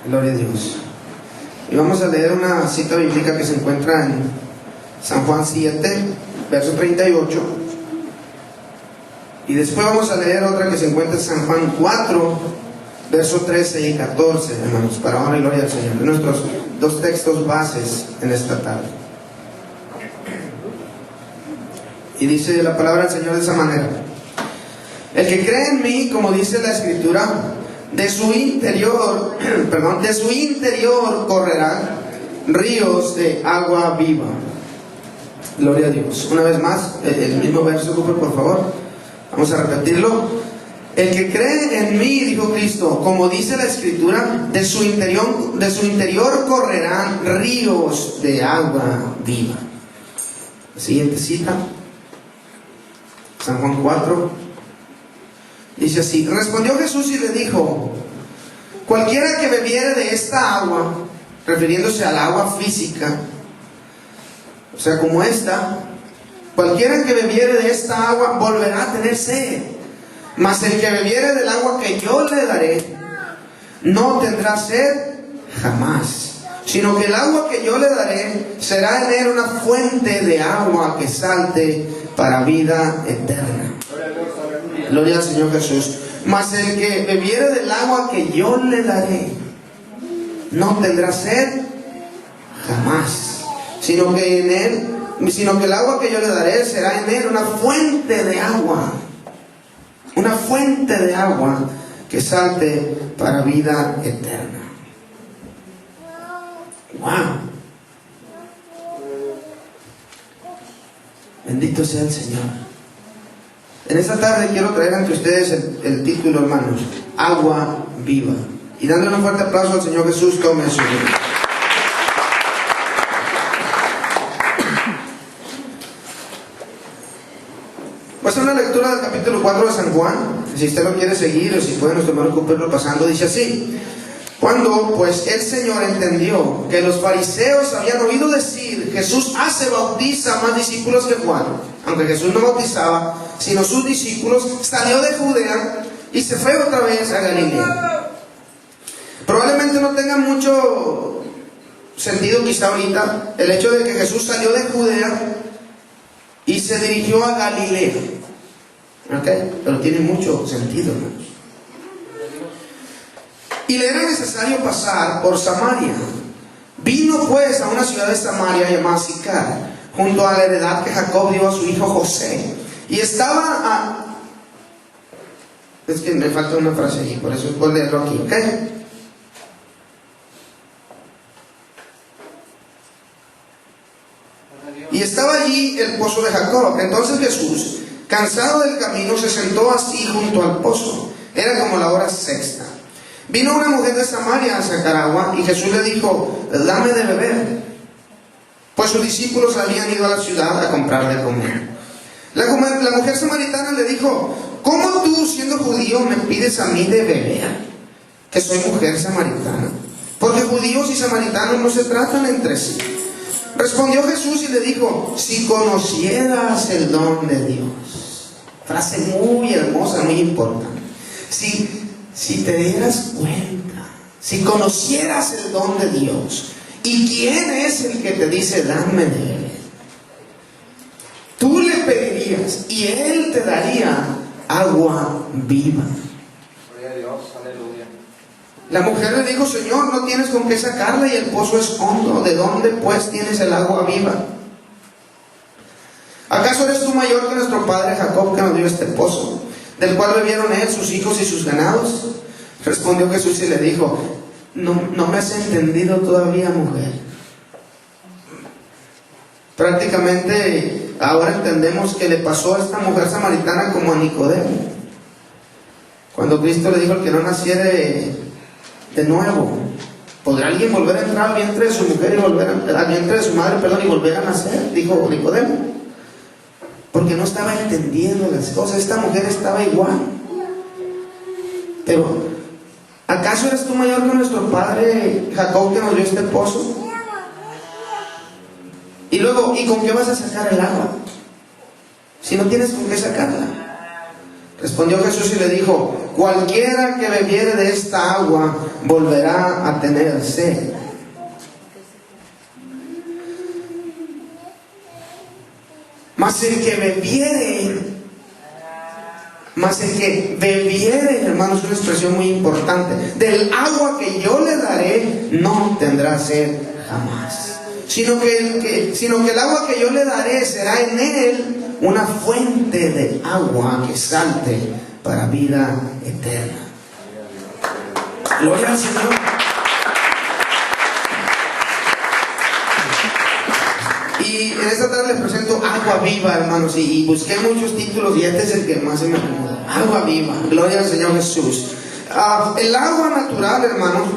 Gloria a Dios. Y vamos a leer una cita bíblica que se encuentra en San Juan 7, verso 38. Y después vamos a leer otra que se encuentra en San Juan 4, verso 13 y 14, hermanos, para honra y gloria al Señor. Nuestros dos textos bases en esta tarde. Y dice la palabra del Señor de esa manera: el que cree en mí, como dice la Escritura, de su interior correrán ríos de agua viva. Gloria a Dios. Una vez más, el mismo verso, por favor. Vamos a repetirlo. El que cree en mí, dijo Cristo, como dice la Escritura, de su interior correrán ríos de agua viva. La siguiente cita, San Juan 4, dice así: respondió Jesús y le dijo: cualquiera que bebiere de esta agua, refiriéndose al agua física, o sea, como esta, cualquiera que bebiere de esta agua volverá a tener sed. Mas el que bebiere del agua que yo le daré, no tendrá sed jamás, sino que el agua que yo le daré será en él una fuente de agua que salte para vida eterna. Gloria al Señor Jesús. Mas el que bebiere del agua que yo le daré, no tendrá sed jamás, sino que el agua que yo le daré será en él una fuente de agua. Una fuente de agua que salte para vida eterna. ¡Wow! Bendito sea el Señor. En esta tarde quiero traer ante ustedes el título, hermanos: Agua Viva. Y dándole un fuerte aplauso al Señor Jesús, tome su lugar. Voy a hacer una lectura del capítulo 4 de San Juan. Si usted lo quiere seguir o si puede, nuestro hermano Cooperlo pasando, dice así: cuando pues el Señor entendió que los fariseos habían oído decir: Jesús bautiza más discípulos que Juan, aunque Jesús no bautizaba sino sus discípulos, salió de Judea y se fue otra vez a Galilea. Probablemente no tenga mucho sentido quizá ahorita el hecho de que Jesús salió de Judea y se dirigió a Galilea, ¿okay? Pero tiene mucho sentido, hermanos. Y le era necesario pasar por Samaria. Vino pues a una ciudad de Samaria llamada Sicar, junto a la heredad que Jacob dio a su hijo José. Y estaba Es que me falta una frase ahí, por eso puedo leerlo aquí, ¿ok? Y estaba allí el pozo de Jacob. Entonces Jesús, cansado del camino, se sentó así junto al pozo. Era como la hora sexta. Vino una mujer de Samaria a sacar agua, y Jesús le dijo: dame de beber. Pues sus discípulos habían ido a la ciudad a comprar de comer. La mujer samaritana le dijo: ¿cómo tú, siendo judío, me pides a mí de beber, que soy mujer samaritana? Porque judíos y samaritanos no se tratan entre sí. Respondió Jesús y le dijo: si conocieras el don de Dios. Frase muy hermosa, muy importante. Si te dieras cuenta, si conocieras el don de Dios, ¿y quién es el que te dice dame de beber? Tú le pedirías y Él te daría agua viva. Gloria a Dios, aleluya. La mujer le dijo: Señor, no tienes con qué sacarla y el pozo es hondo. ¿De dónde pues tienes el agua viva? ¿Acaso eres tú mayor que nuestro padre Jacob, que nos dio este pozo, del cual bebieron él, sus hijos y sus ganados? Respondió Jesús y le dijo: no me has entendido todavía, mujer. Prácticamente ahora entendemos que le pasó a esta mujer samaritana como a Nicodemo, cuando Cristo le dijo: el que no naciere de nuevo, ¿podrá alguien volver a entrar al vientre de su mujer y al vientre de su madre, y volver a nacer? Dijo Nicodemo, porque no estaba entendiendo las cosas. Esta mujer estaba igual. Pero ¿acaso eres tú mayor que nuestro padre Jacob, que nos dio este pozo? Y luego, ¿y con qué vas a sacar el agua si no tienes con qué sacarla? Respondió Jesús y le dijo: cualquiera que bebiere de esta agua volverá a tener sed. Mas el que bebiere, hermanos, es una expresión muy importante, del agua que yo le daré, no tendrá sed jamás. Sino que el agua que yo le daré será en él una fuente de agua que salte para vida eterna. Gloria al Señor. Y en esta tarde les presento Agua Viva, hermanos, y busqué muchos títulos y este es el que más se me acomoda. Agua Viva, gloria al Señor Jesús. El agua natural, hermanos,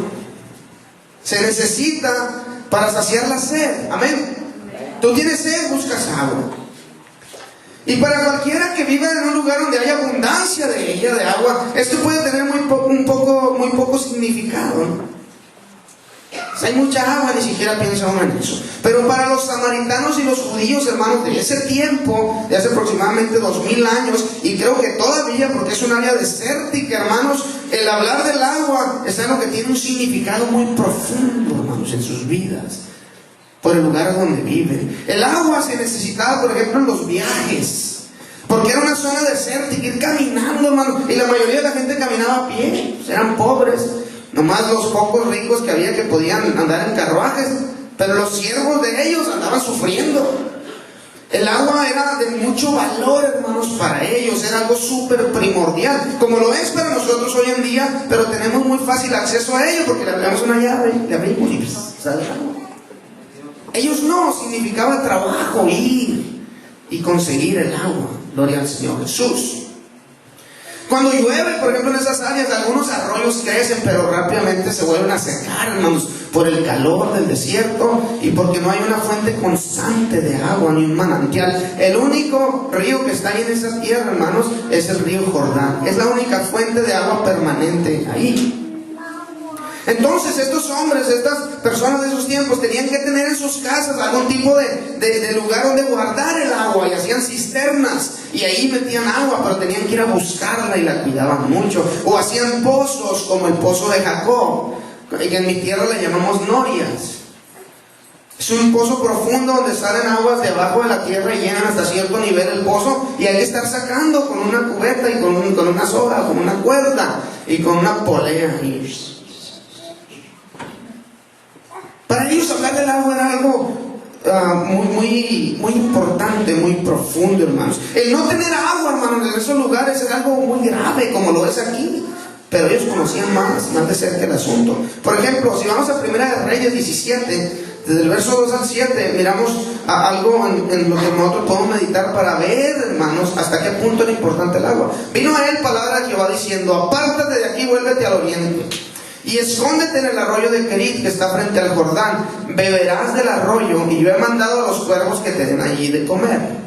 se necesita para saciar la sed. Amén. Tú tienes sed, buscas agua. Y para cualquiera que viva en un lugar donde hay abundancia de ella, de agua, esto puede tener muy poco significado, ¿no? Si hay mucha agua, ni siquiera piensa uno en eso. Pero para los samaritanos y los judíos, hermanos, de ese tiempo, de hace aproximadamente 2000 años, y creo que todavía, porque es un área desértica, hermanos, el hablar del agua es algo que tiene un significado muy profundo, hermanos, en sus vidas, por el lugar donde viven. El agua se necesitaba, por ejemplo, en los viajes, porque era una zona desértica, ir caminando, hermanos, y la mayoría de la gente caminaba a pie, pues eran pobres. Nomás los pocos ricos que había que podían andar en carruajes, pero los siervos de ellos andaban sufriendo. El agua era de mucho valor, hermanos, para ellos, era algo súper primordial, como lo es para nosotros hoy en día, pero tenemos muy fácil acceso a ello, porque le abrimos una llave, le abrimos y sale el agua. Ellos no, significaba trabajo, ir y conseguir el agua. Gloria al Señor Jesús. Cuando llueve, por ejemplo, en esas áreas, algunos arroyos crecen, pero rápidamente se vuelven a secar, hermanos, por el calor del desierto y porque no hay una fuente constante de agua, ni un manantial. El único río que está ahí en esa tierra, hermanos, es el río Jordán. Es la única fuente de agua permanente ahí. Entonces estos hombres, estas personas de esos tiempos tenían que tener en sus casas algún tipo de lugar donde guardar el agua, y hacían cisternas y ahí metían agua, pero tenían que ir a buscarla y la cuidaban mucho. O hacían pozos como el pozo de Jacob, que en mi tierra le llamamos norias. Es un pozo profundo donde salen aguas debajo de la tierra y llenan hasta cierto nivel el pozo, y hay que estar sacando con una cubeta y con una soga, con una cuerda y con una polea. Para ellos hablar del agua era algo muy importante, muy profundo, hermanos. El no tener agua, hermanos, en esos lugares era algo muy grave, como lo es aquí. Pero ellos conocían más de cerca el asunto. Por ejemplo, si vamos a Primera de Reyes 17, desde el verso 2 al 7, miramos algo en lo que nosotros podemos meditar para ver, hermanos, hasta qué punto era importante el agua. Vino a él palabra de Jehová diciendo: apártate de aquí, vuélvete al oriente, y escóndete en el arroyo de Kerit, que está frente al Jordán. Beberás del arroyo, y yo he mandado a los cuervos que te den allí de comer.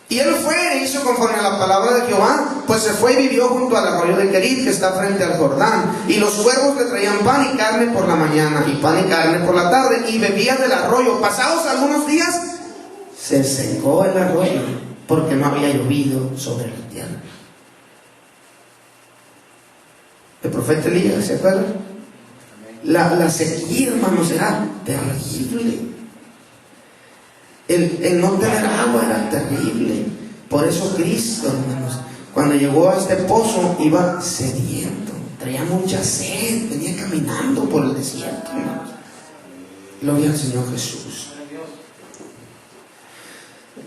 Y él fue e hizo conforme a la palabra de Jehová, pues se fue y vivió junto al arroyo de Kerit, que está frente al Jordán. Y los cuervos le traían pan y carne por la mañana, y pan y carne por la tarde, y bebía del arroyo. Pasados algunos días, se secó el arroyo, porque no había llovido sobre la tierra. El profeta Elías, ¿se acuerdan? La sequía, hermanos, era terrible. El no tener agua era terrible. Por eso Cristo, hermanos, cuando llegó a este pozo, iba sediento, traía mucha sed, venía caminando por el desierto, hermanos. Gloria al Señor Jesús.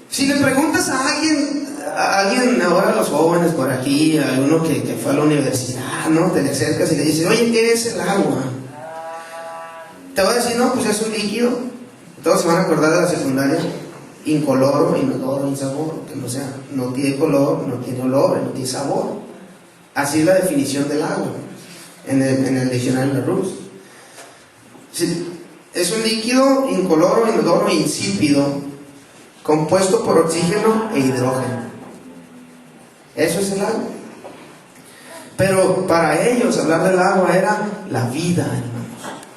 Si le preguntas a alguien ahora, los jóvenes por aquí, a uno que fue a la universidad, ¿no? Te le acercas y le dices: oye, ¿qué es el agua? Te va a decir: no, pues es un líquido. Todos se van a acordar de la secundaria: incoloro, inodoro, insabor, que no sea, no tiene color, no tiene olor, no tiene sabor. Así es la definición del agua en el diccionario de Rus. Es un líquido incoloro, inodoro e insípido, compuesto por oxígeno e hidrógeno. Eso es el agua. Pero para ellos hablar del agua era la vida,